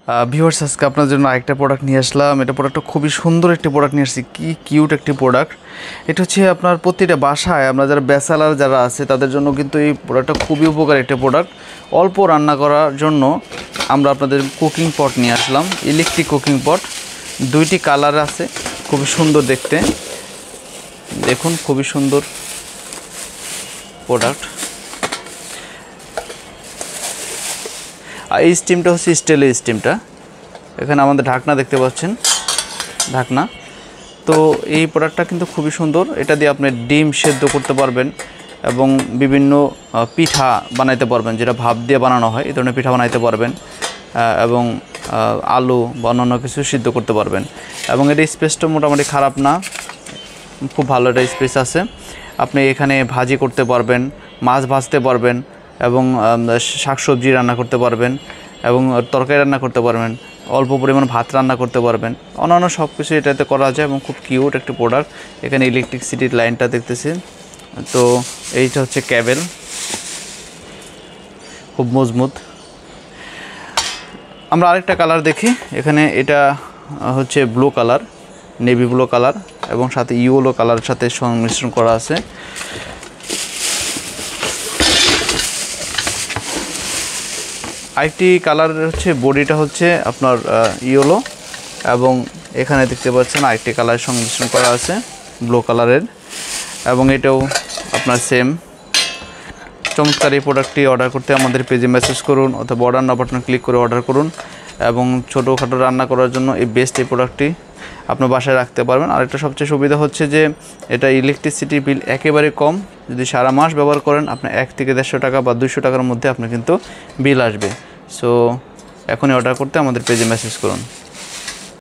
Viewers, আজকে আপনার জন্য আরেকটা প্রোডাক্ট নিয়ে আসলাম। এটা প্রোডাক্টটা খুবই সুন্দর একটি প্রোডাক্ট নিয়ে আসছি। কি কিউট একটি প্রোডাক্ট। এটা হচ্ছে আপনার প্রতিটা বাসায় আমরা যারা ব্যাচেলার যারা আছে তাদের জন্য কিন্তু এই প্রোডাক্টটা খুবই উপকারী একটি প্রোডাক্ট। অল্প রান্না করার জন্য আমরা আপনাদের কুকিং পট নিয়ে আসলাম, ইলেকট্রিক কুকিং পট। দুইটি কালার আছে, খুবই সুন্দর দেখতে। দেখুন, খুবই সুন্দর প্রোডাক্ট। আর এই স্টিমটা হচ্ছে স্টিলের স্টিমটা। এখানে আমাদের ঢাকনা দেখতে পাচ্ছেন, ঢাকনা। তো এই প্রোডাক্টটা কিন্তু খুবই সুন্দর। এটা দিয়ে আপনি ডিম সেদ্ধ করতে পারবেন এবং বিভিন্ন পিঠা বানাইতে পারবেন, যেটা ভাপ দিয়ে বানানো হয়। এই ধরনের পিঠা বানাইতে পারবেন এবং আলু বা অন্যান্য কিছু সিদ্ধ করতে পারবেন। এবং এর স্পেসটা মোটামুটি খারাপ না, খুব ভালো একটা স্পেস আছে। আপনি এখানে ভাজি করতে পারবেন, মাছ ভাজতে পারবেন এবং শাকসবজি রান্না করতে পারবেন এবং তরকারি রান্না করতে পারবেন, অল্প পরিমাণ ভাত রান্না করতে পারবেন। অন্যান্য সব কিছু এটাতে করা যায় এবং খুব কিউট একটি প্রোডাক্ট। এখানে ইলেকট্রিসিটির লাইনটা দেখতেছেন। তো এইটা হচ্ছে ক্যাবেল, খুব মজবুত। আমরা আরেকটা কালার দেখি। এখানে এটা হচ্ছে blue colour, navy blue colour এবং সাথে ইয়েলো কালারের সাথে সংমিশ্রণ করা আছে। আরেকটি কালার হচ্ছে, বডিটা হচ্ছে আপনার ইয়েলো এবং এখানে দেখতে পাচ্ছেন আরেকটি কালারের সংমিশ্রণ করা আছে ব্লু কালারের, এবং এটাও আপনার সেম। চমৎকার এই প্রোডাক্টটি অর্ডার করতে আমাদের পেজে মেসেজ করুন অথবা অর্ডার নাও বাটন ক্লিক করে অর্ডার করুন। এবং ছোটোখাটো রান্না করার জন্য এই বেস্ট এই প্রোডাক্টটি আপনার বাসায় রাখতে পারবেন। আরেকটা সবচেয়ে সুবিধা হচ্ছে যে এটা ইলেকট্রিসিটি বিল একেবারে কম। যদি সারা মাস ব্যবহার করেন আপনার 1 থেকে 150 টাকা বা 200 টাকার মধ্যে আপনার কিন্তু বিল আসবে। সো এখনই অর্ডার করতে আমাদের পেজে মেসেজ করুন।